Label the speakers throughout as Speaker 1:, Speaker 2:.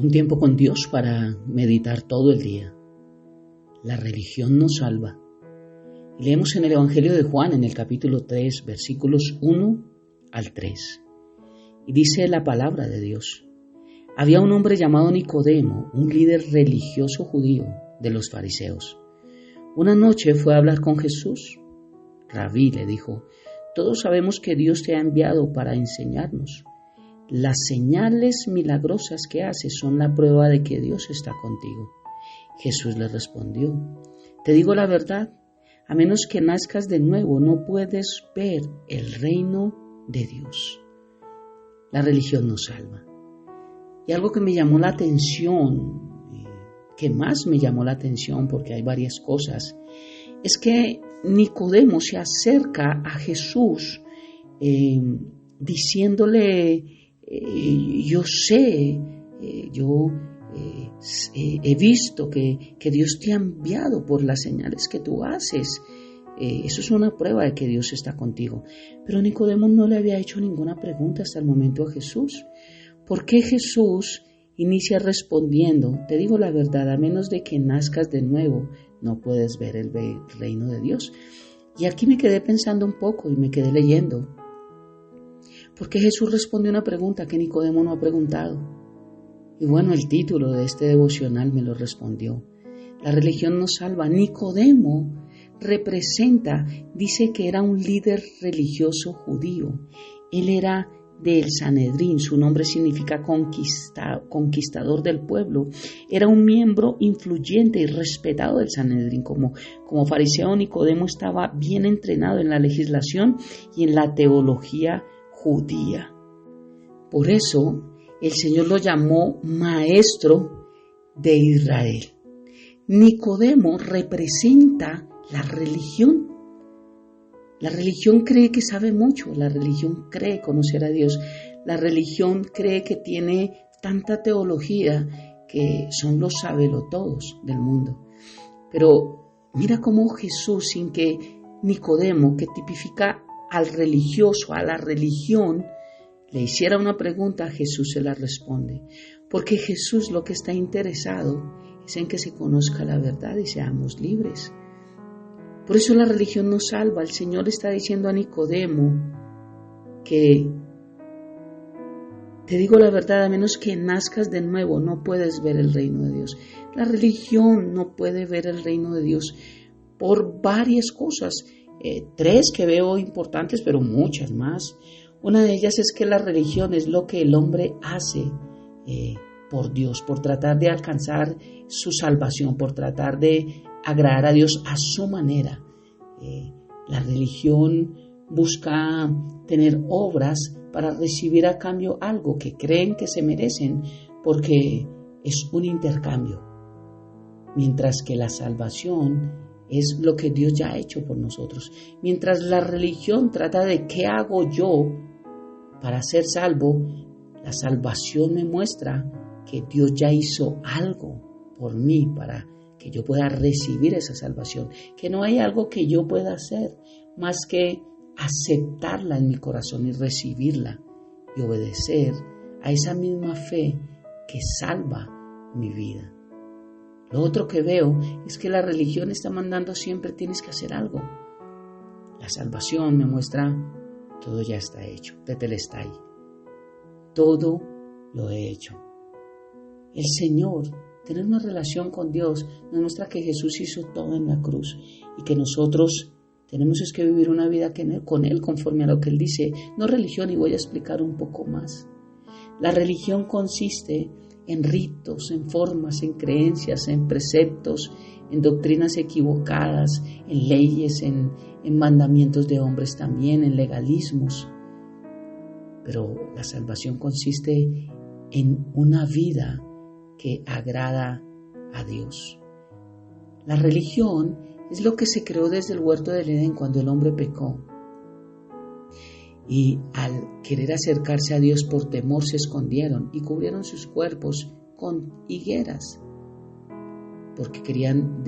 Speaker 1: Un tiempo con Dios para meditar todo el día. La religión nos salva. Y leemos en el Evangelio de Juan, en el capítulo 3, versículos 1 al 3. Y dice la palabra de Dios. Había un hombre llamado Nicodemo, un líder religioso judío de los fariseos. Una noche fue a hablar con Jesús. Rabí, le dijo, todos sabemos que Dios te ha enviado para enseñarnos. Las señales milagrosas que haces son la prueba de que Dios está contigo. Jesús le respondió, te digo la verdad, a menos que nazcas de nuevo no puedes ver el reino de Dios. La religión nos salva. Y algo que me llamó la atención, que más me llamó la atención porque hay varias cosas, es que Nicodemo se acerca a Jesús diciéndole, yo sé, he visto que Dios te ha enviado por las señales que tú haces. Eso es una prueba de que Dios está contigo. Pero Nicodemo no le había hecho ninguna pregunta hasta el momento a Jesús. ¿Por qué Jesús inicia respondiendo? Te digo la verdad, a menos de que nazcas de nuevo, no puedes ver el reino de Dios. Y aquí me quedé pensando un poco y me quedé leyendo. ¿Por qué Jesús responde una pregunta que Nicodemo no ha preguntado? Y bueno, el título de este devocional me lo respondió. La religión nos salva. Nicodemo representa, dice que era un líder religioso judío. Él era del Sanedrín, su nombre significa conquistador del pueblo. Era un miembro influyente y respetado del Sanedrín. Como fariseo, Nicodemo estaba bien entrenado en la legislación y en la teología judía. Por eso el Señor lo llamó maestro de Israel. Nicodemo representa la religión. La religión cree que sabe mucho, la religión cree conocer a Dios, la religión cree que tiene tanta teología que son los sabelotodos del mundo. Pero mira cómo Jesús, sin que Nicodemo, que tipifica al religioso, a la religión, le hiciera una pregunta, Jesús se la responde. Porque Jesús lo que está interesado es en que se conozca la verdad y seamos libres. Por eso la religión nos salva. El Señor está diciendo a Nicodemo que, te digo la verdad, a menos que nazcas de nuevo, no puedes ver el reino de Dios. La religión no puede ver el reino de Dios por varias cosas. 3 que veo importantes, pero muchas más. Una de ellas es que la religión es lo que el hombre hace por Dios, por tratar de alcanzar su salvación, por tratar de agradar a Dios a su manera. La religión busca tener obras para recibir a cambio algo que creen que se merecen, porque es un intercambio. Mientras que la salvación es lo que Dios ya ha hecho por nosotros. Mientras la religión trata de qué hago yo para ser salvo, la salvación me muestra que Dios ya hizo algo por mí para que yo pueda recibir esa salvación, que no hay algo que yo pueda hacer más que aceptarla en mi corazón y recibirla y obedecer a esa misma fe que salva mi vida. Lo otro que veo es que la religión está mandando siempre tienes que hacer algo. La salvación me muestra todo ya está hecho, tetelestai. Todo lo he hecho. El Señor, tener una relación con Dios, nos muestra que Jesús hizo todo en la cruz y que nosotros tenemos que vivir una vida con Él conforme a lo que Él dice. No religión, y voy a explicar un poco más. La religión consiste en ritos, en formas, en creencias, en preceptos, en doctrinas equivocadas, en leyes, en mandamientos de hombres también, en legalismos. Pero la salvación consiste en una vida que agrada a Dios. La religión es lo que se creó desde el huerto del Edén cuando el hombre pecó. Y al querer acercarse a Dios por temor se escondieron y cubrieron sus cuerpos con higueras, porque querían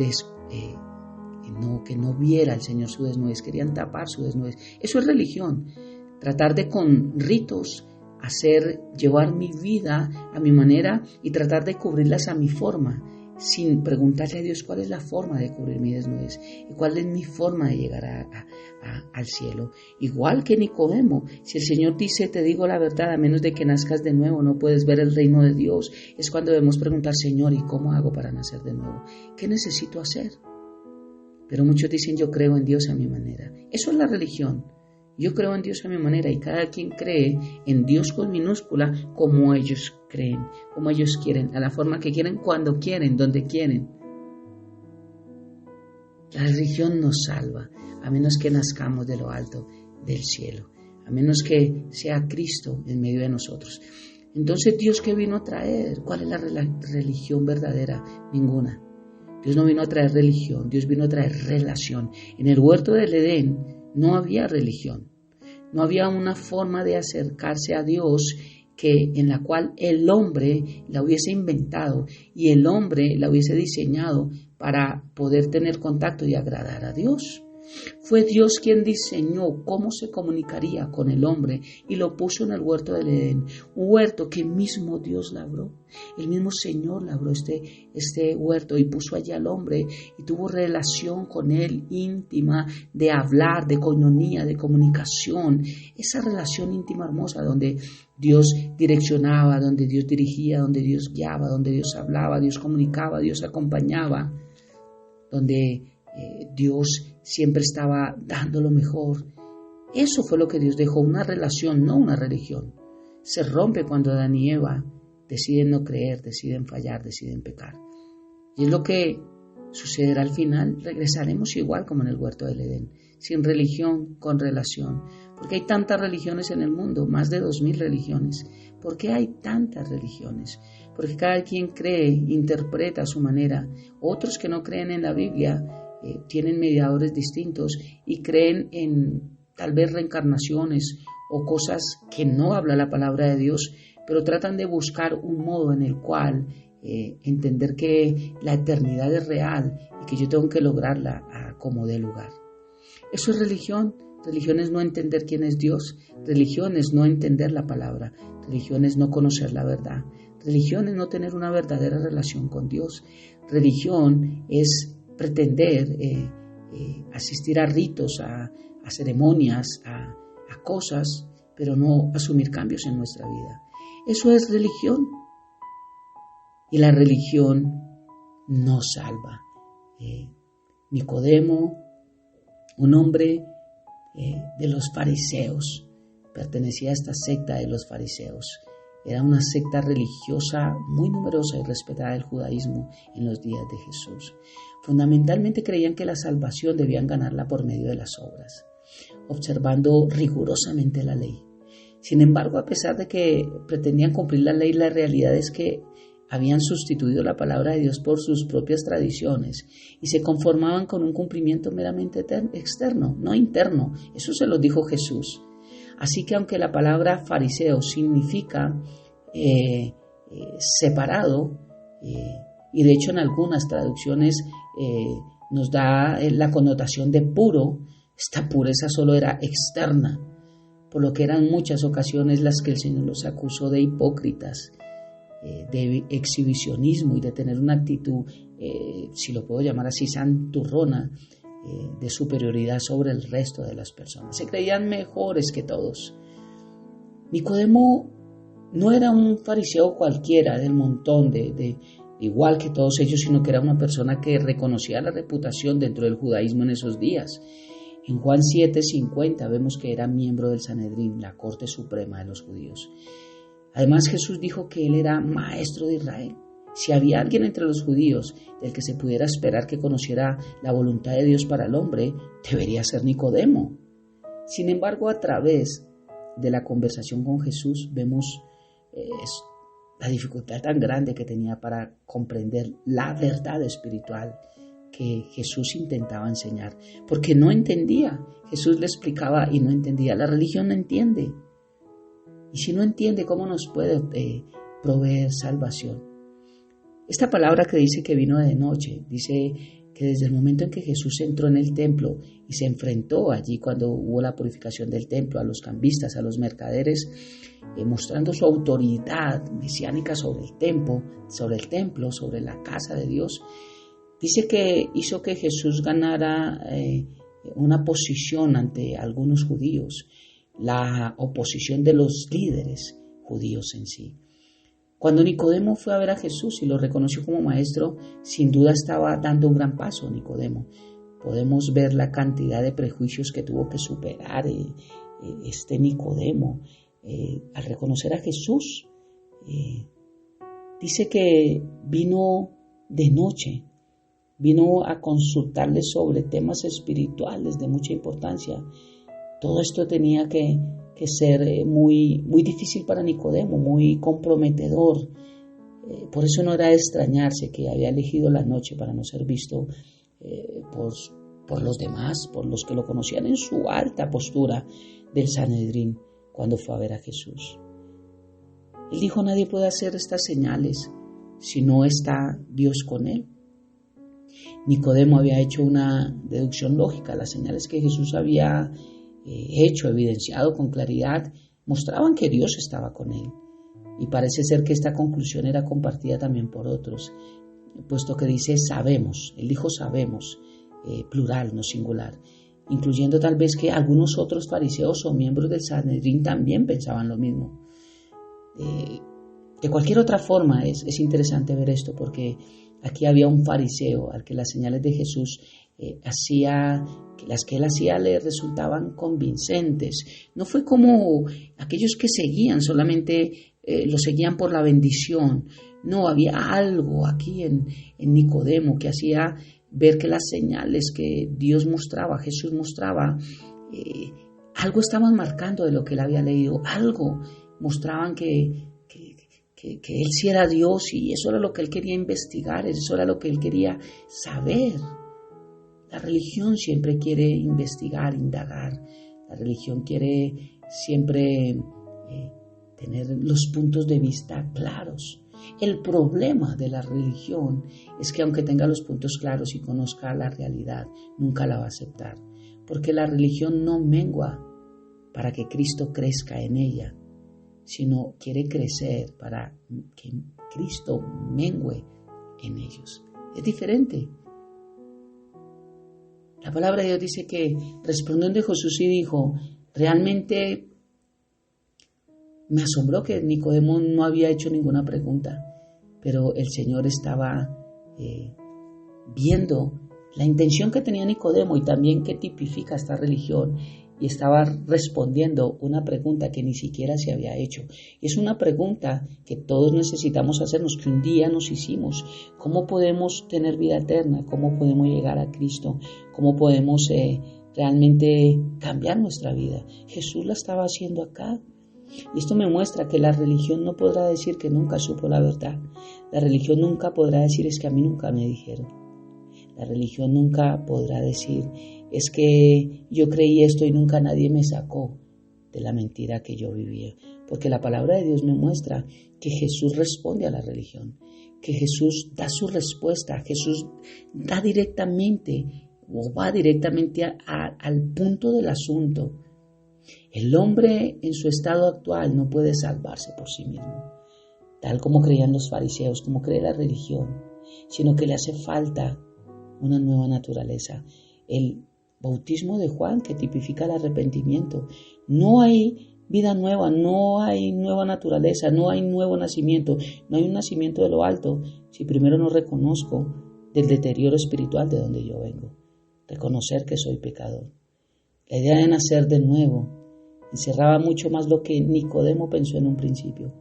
Speaker 1: que no viera el Señor su desnudez, querían tapar su desnudez. Eso es religión, tratar de con ritos llevar mi vida a mi manera y tratar de cubrirlas a mi forma, sin preguntarle a Dios cuál es la forma de cubrir mi desnudez y cuál es mi forma de llegar al cielo. Igual que Nicodemo, si el Señor dice, te digo la verdad, a menos de que nazcas de nuevo no puedes ver el reino de Dios, es cuando debemos preguntar, Señor, ¿y cómo hago para nacer de nuevo? ¿Qué necesito hacer? Pero muchos dicen, yo creo en Dios a mi manera. Eso es la religión. Yo creo en Dios a mi manera y cada quien cree en Dios con minúscula como ellos creen, como ellos quieren, a la forma que quieren, cuando quieren, donde quieren. La religión nos salva, a menos que nazcamos de lo alto del cielo, a menos que sea Cristo en medio de nosotros. Entonces, ¿Dios qué vino a traer? ¿Cuál es la religión verdadera? Ninguna. Dios no vino a traer religión, Dios vino a traer relación. En el huerto del Edén no había religión, no había una forma de acercarse a Dios en la cual el hombre la hubiese inventado y el hombre la hubiese diseñado para poder tener contacto y agradar a Dios. Fue Dios quien diseñó cómo se comunicaría con el hombre y lo puso en el huerto del Edén, un huerto que mismo Dios labró. El mismo Señor labró este huerto y puso allá al hombre y tuvo relación con él íntima, de hablar, de coinonía, de comunicación. Esa relación íntima hermosa donde Dios direccionaba, donde Dios dirigía, donde Dios guiaba, donde Dios hablaba, Dios comunicaba, Dios acompañaba, donde Dios siempre estaba dando lo mejor. Eso fue lo que Dios dejó, una relación, no una religión. Se rompe cuando Adán y Eva deciden no creer, deciden fallar, deciden pecar. Y es lo que sucederá al final. Regresaremos igual como en el huerto del Edén, sin religión, con relación. Porque hay tantas religiones en el mundo, más de 2000 religiones. ¿Por qué hay tantas religiones? Porque cada quien cree, interpreta a su manera. Otros que no creen en la Biblia tienen mediadores distintos y creen en tal vez reencarnaciones o cosas que no habla la palabra de Dios, pero tratan de buscar un modo en el cual entender que la eternidad es real y que yo tengo que lograrla como dé lugar. Eso es religión. Religión es no entender quién es Dios. Religión es no entender la palabra. Religión es no conocer la verdad. Religión es no tener una verdadera relación con Dios. Religión es pretender asistir a ritos, a ceremonias, a cosas, pero no asumir cambios en nuestra vida. Eso es religión. Y la religión no salva. Nicodemo, un hombre de los fariseos, pertenecía a esta secta de los fariseos. Era una secta religiosa muy numerosa y respetada del judaísmo en los días de Jesús. Fundamentalmente creían que la salvación debían ganarla por medio de las obras, observando rigurosamente la ley. Sin embargo, a pesar de que pretendían cumplir la ley, la realidad es que habían sustituido la palabra de Dios por sus propias tradiciones y se conformaban con un cumplimiento meramente externo, no interno. Eso se lo dijo Jesús. Así que aunque la palabra fariseo significa separado, y de hecho en algunas traducciones nos da la connotación de puro, esta pureza solo era externa, por lo que eran muchas ocasiones las que el Señor los acusó de hipócritas, de exhibicionismo y de tener una actitud, si lo puedo llamar así, santurrona, de superioridad sobre el resto de las personas. Se creían mejores que todos. Nicodemo no era un fariseo cualquiera del montón, de igual que todos ellos, sino que era una persona que reconocía la reputación dentro del judaísmo en esos días. En Juan 7:50 vemos que era miembro del Sanedrín, la corte suprema de los judíos. Además, Jesús dijo que él era maestro de Israel. Si había alguien entre los judíos del que se pudiera esperar que conociera la voluntad de Dios para el hombre, debería ser Nicodemo. Sin embargo, a través de la conversación con Jesús vemos la dificultad tan grande que tenía para comprender la verdad espiritual que Jesús intentaba enseñar, porque no entendía. Jesús le explicaba y no entendía. La religión no entiende. Y si no entiende, ¿cómo nos puede proveer salvación? Esta palabra que dice que vino de noche, dice que desde el momento en que Jesús entró en el templo y se enfrentó allí cuando hubo la purificación del templo a los cambistas, a los mercaderes, mostrando su autoridad mesiánica sobre el templo, sobre la casa de Dios, dice que hizo que Jesús ganara una posición ante algunos judíos, la oposición de los líderes judíos en sí. Cuando Nicodemo fue a ver a Jesús y lo reconoció como maestro, sin duda estaba dando un gran paso Nicodemo. Podemos ver la cantidad de prejuicios que tuvo que superar este Nicodemo al reconocer a Jesús. Dice que vino de noche, vino a consultarle sobre temas espirituales de mucha importancia. Todo esto tenía que ser muy, muy difícil para Nicodemo, muy comprometedor. Por eso no era de extrañarse que había elegido la noche para no ser visto por los demás, por los que lo conocían en su alta postura del Sanedrín cuando fue a ver a Jesús. Él dijo: nadie puede hacer estas señales si no está Dios con él. Nicodemo había hecho una deducción lógica. Las señales que Jesús había hecho, evidenciado con claridad, mostraban que Dios estaba con él. Y parece ser que esta conclusión era compartida también por otros, puesto que dice sabemos, él dijo sabemos, plural, no singular, incluyendo tal vez que algunos otros fariseos o miembros del Sanedrín también pensaban lo mismo. De cualquier otra forma es interesante ver esto, porque aquí había un fariseo al que las señales de Jesús las que él hacía le resultaban convincentes. No fue como aquellos que seguían, solamente lo seguían por la bendición. No, había algo aquí en Nicodemo que hacía ver que las señales que Dios mostraba, Jesús mostraba, algo estaban marcando de lo que él había leído, algo mostraban que él sí era Dios, y eso era lo que él quería investigar, eso era lo que él quería saber. La religión siempre quiere investigar, indagar. La religión quiere siempre tener los puntos de vista claros. El problema de la religión es que aunque tenga los puntos claros y conozca la realidad, nunca la va a aceptar. Porque la religión no mengua para que Cristo crezca en ella, sino quiere crecer para que Cristo mengüe en ellos. Es diferente. La palabra de Dios dice que respondiendo Jesús y dijo: realmente me asombró que Nicodemo no había hecho ninguna pregunta, pero el Señor estaba viendo la intención que tenía Nicodemo y también qué tipifica esta religión, y estaba respondiendo una pregunta que ni siquiera se había hecho. Y es una pregunta que todos necesitamos hacernos, que un día nos hicimos. ¿Cómo podemos tener vida eterna? ¿Cómo podemos llegar a Cristo? ¿Cómo podemos realmente cambiar nuestra vida? Jesús la estaba haciendo acá. Y esto me muestra que la religión no podrá decir que nunca supo la verdad. La religión nunca podrá decir: es que a mí nunca me dijeron. La religión nunca podrá decir: es que yo creí esto y nunca nadie me sacó de la mentira que yo vivía. Porque la palabra de Dios me muestra que Jesús responde a la religión, que Jesús da su respuesta, Jesús da directamente o va directamente al punto del asunto. El hombre en su estado actual no puede salvarse por sí mismo, tal como creían los fariseos, como cree la religión, sino que le hace falta una nueva naturaleza. El bautismo de Juan, que tipifica el arrepentimiento. No hay vida nueva, no hay nueva naturaleza, no hay nuevo nacimiento, no hay un nacimiento de lo alto si primero no reconozco del deterioro espiritual de donde yo vengo. Reconocer que soy pecador. La idea de nacer de nuevo encerraba mucho más lo que Nicodemo pensó en un principio.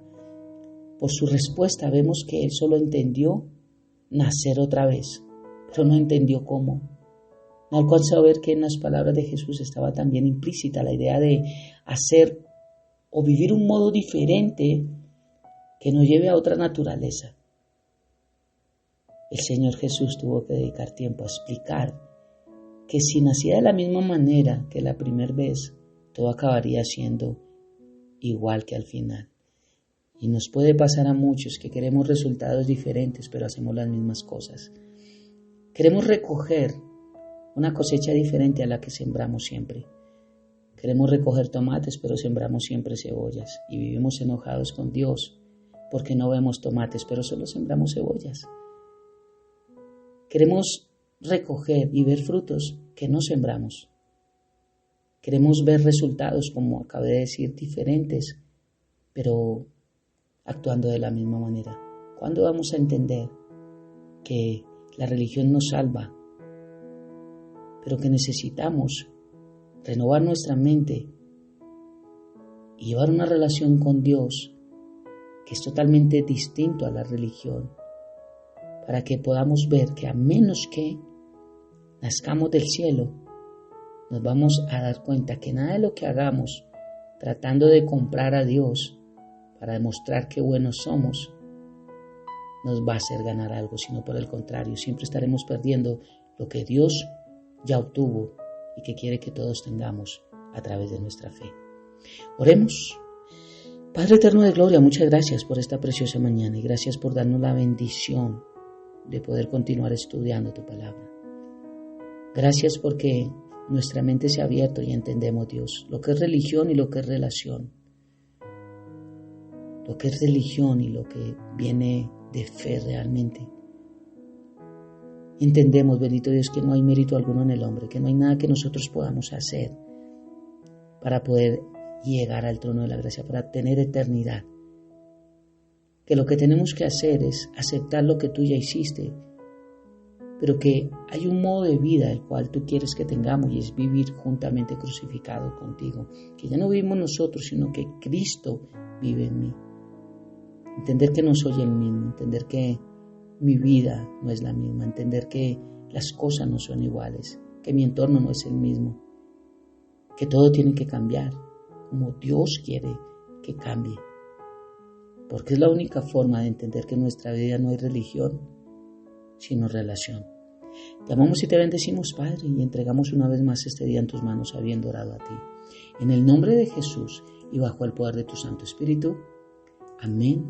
Speaker 1: Por su respuesta vemos que él solo entendió nacer otra vez, pero no entendió cómo. No alcanzó a ver que en las palabras de Jesús estaba también implícita la idea de hacer o vivir un modo diferente que nos lleve a otra naturaleza. El Señor Jesús tuvo que dedicar tiempo a explicar que si nacía de la misma manera que la primera vez, todo acabaría siendo igual que al final. Y nos puede pasar a muchos que queremos resultados diferentes, pero hacemos las mismas cosas. Queremos recoger una cosecha diferente a la que sembramos siempre. Queremos recoger tomates, pero sembramos siempre cebollas. Y vivimos enojados con Dios porque no vemos tomates, pero solo sembramos cebollas. Queremos recoger y ver frutos que no sembramos. Queremos ver resultados, como acabé de decir, diferentes, pero actuando de la misma manera. ¿Cuándo vamos a entender que la religión nos salva, pero que necesitamos renovar nuestra mente y llevar una relación con Dios que es totalmente distinto a la religión, para que podamos ver que a menos que nazcamos del cielo, nos vamos a dar cuenta que nada de lo que hagamos tratando de comprar a Dios para demostrar qué buenos somos nos va a hacer ganar algo, sino por el contrario, siempre estaremos perdiendo lo que Dios ya obtuvo y que quiere que todos tengamos a través de nuestra fe. Oremos. Padre eterno de gloria, muchas gracias por esta preciosa mañana y gracias por darnos la bendición de poder continuar estudiando tu palabra. Gracias porque nuestra mente se ha abierto y entendemos, Dios, lo que es religión y lo que es relación. Lo que es religión y lo que viene de fe realmente. Entendemos, bendito Dios, que no hay mérito alguno en el hombre, que no hay nada que nosotros podamos hacer para poder llegar al trono de la gracia, para tener eternidad. Que lo que tenemos que hacer es aceptar lo que tú ya hiciste, pero que hay un modo de vida el cual tú quieres que tengamos y es vivir juntamente crucificado contigo. Que ya no vivimos nosotros, sino que Cristo vive en mí. Entender que no soy el mismo, entender que mi vida no es la misma, entender que las cosas no son iguales, que mi entorno no es el mismo, que todo tiene que cambiar como Dios quiere que cambie, porque es la única forma de entender que en nuestra vida no hay religión, sino relación. Te amamos y te bendecimos, Padre, y entregamos una vez más este día en tus manos, habiendo orado a ti. En el nombre de Jesús y bajo el poder de tu Santo Espíritu. Amén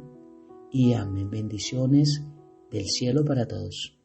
Speaker 1: y amén. Bendiciones del cielo para todos.